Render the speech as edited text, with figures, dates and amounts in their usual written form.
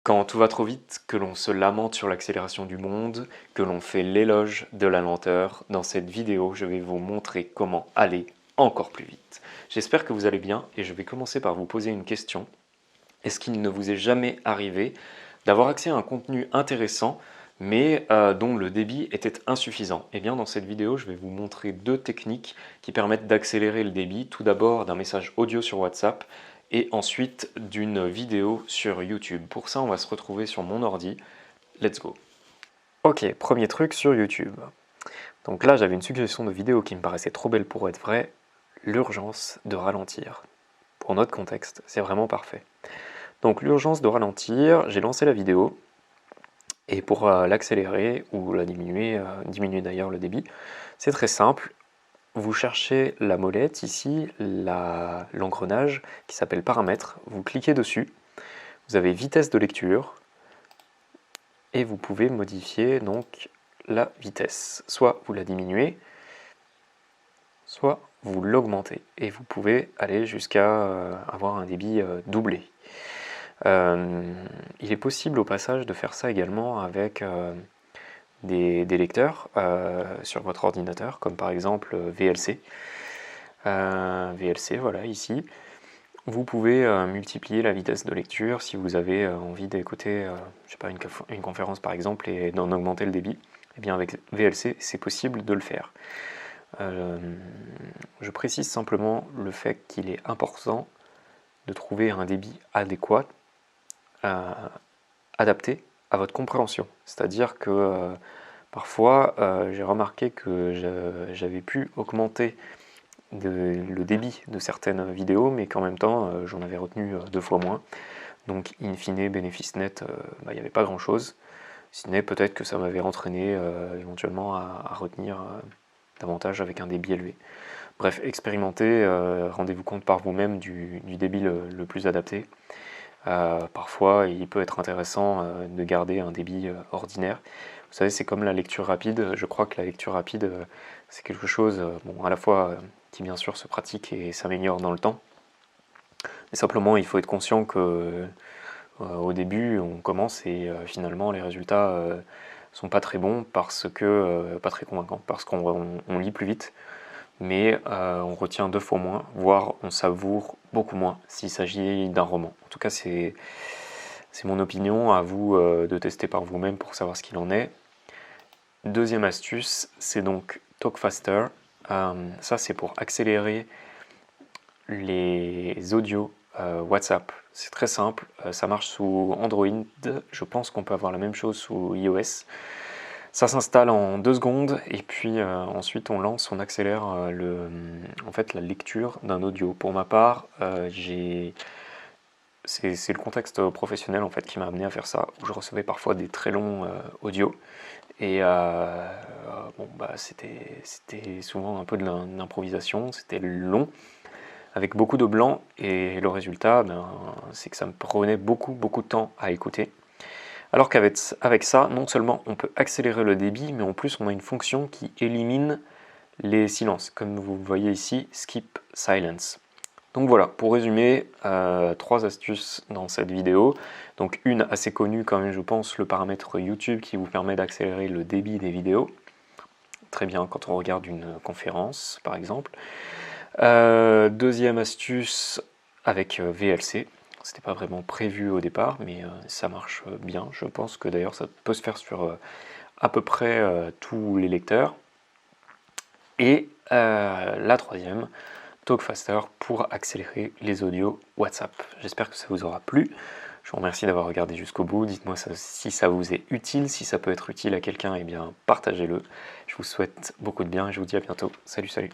Quand tout va trop vite, que l'on se lamente sur l'accélération du monde, que l'on fait l'éloge de la lenteur, dans cette vidéo, je vais vous montrer comment aller encore plus vite. J'espère que vous allez bien et je vais commencer par vous poser une question. Est-ce qu'il ne vous est jamais arrivé d'avoir accès à un contenu intéressant mais dont le débit était insuffisant? Eh bien dans cette vidéo, je vais vous montrer deux techniques qui permettent d'accélérer le débit. Tout d'abord d'un message audio sur WhatsApp et ensuite d'une vidéo sur YouTube. Pour ça, on va se retrouver sur mon ordi. Let's go! Ok, premier truc sur YouTube. Donc là, j'avais une suggestion de vidéo qui me paraissait trop belle pour être vraie. L'urgence de ralentir. Pour notre contexte, c'est vraiment parfait. Donc l'urgence de ralentir, j'ai lancé la vidéo. Et pour l'accélérer ou la diminuer, diminuer d'ailleurs le débit, c'est très simple. Vous cherchez la molette ici, l'engrenage qui s'appelle paramètres, vous cliquez dessus, vous avez vitesse de lecture et vous pouvez modifier donc la vitesse. Soit vous la diminuez, soit vous l'augmentez et vous pouvez aller jusqu'à avoir un débit doublé. Il est possible au passage de faire ça également avec des lecteurs sur votre ordinateur, comme par exemple VLC. VLC, voilà, ici. Vous pouvez multiplier la vitesse de lecture si vous avez envie d'écouter, je sais pas, une conférence par exemple et d'en augmenter le débit. Eh bien avec VLC, c'est possible de le faire. Je précise simplement le fait qu'il est important de trouver un débit adéquat, adapté à votre compréhension. C'est-à-dire que parfois, j'ai remarqué que j'avais pu augmenter le débit de certaines vidéos, mais qu'en même temps, j'en avais retenu 2 fois moins. Donc, in fine, bénéfice net, il n'y avait pas grand-chose. Si ce n'est peut-être que ça m'avait entraîné éventuellement à retenir davantage avec un débit élevé. Bref, expérimentez, rendez-vous compte par vous-même du débit le plus adapté. Parfois, il peut être intéressant de garder un débit ordinaire. Vous savez, c'est comme la lecture rapide. Je crois que la lecture rapide, c'est quelque chose, bon, à la fois qui bien sûr se pratique et s'améliore dans le temps. Mais simplement, il faut être conscient que au début, on commence et finalement, les résultats sont pas très bons parce que pas très convaincants, parce qu'on lit plus vite, mais on retient 2 fois moins, voire on savoure beaucoup moins s'il s'agit d'un roman. En tout cas, c'est mon opinion, à vous de tester par vous-même pour savoir ce qu'il en est. Deuxième astuce, c'est donc Talk Faster. Ça, c'est pour accélérer les audios WhatsApp. C'est très simple, ça marche sous Android. Je pense qu'on peut avoir la même chose sous iOS. Ça s'installe en 2 secondes et puis ensuite on lance, on accélère en fait, la lecture d'un audio. Pour ma part, c'est le contexte professionnel en fait qui m'a amené à faire ça, où je recevais parfois des très longs audios et bon, c'était souvent un peu de l'improvisation, c'était long, avec beaucoup de blanc et le résultat, c'est que ça me prenait beaucoup de temps à écouter. Alors qu'avec ça, non seulement on peut accélérer le débit, mais en plus on a une fonction qui élimine les silences, comme vous voyez ici, Skip Silence. Donc voilà, pour résumer, 3 astuces dans cette vidéo. Donc une assez connue quand même, je pense, le paramètre YouTube qui vous permet d'accélérer le débit des vidéos. Très bien quand on regarde une conférence, par exemple. Deuxième astuce avec VLC. C'était pas vraiment prévu au départ, mais ça marche bien. Je pense que d'ailleurs ça peut se faire sur à peu près tous les lecteurs. Et la troisième, Talk Faster pour accélérer les audios WhatsApp. J'espère que ça vous aura plu. Je vous remercie d'avoir regardé jusqu'au bout. Dites-moi si ça vous est utile, si ça peut être utile à quelqu'un, eh bien partagez-le. Je vous souhaite beaucoup de bien et je vous dis à bientôt. Salut, salut.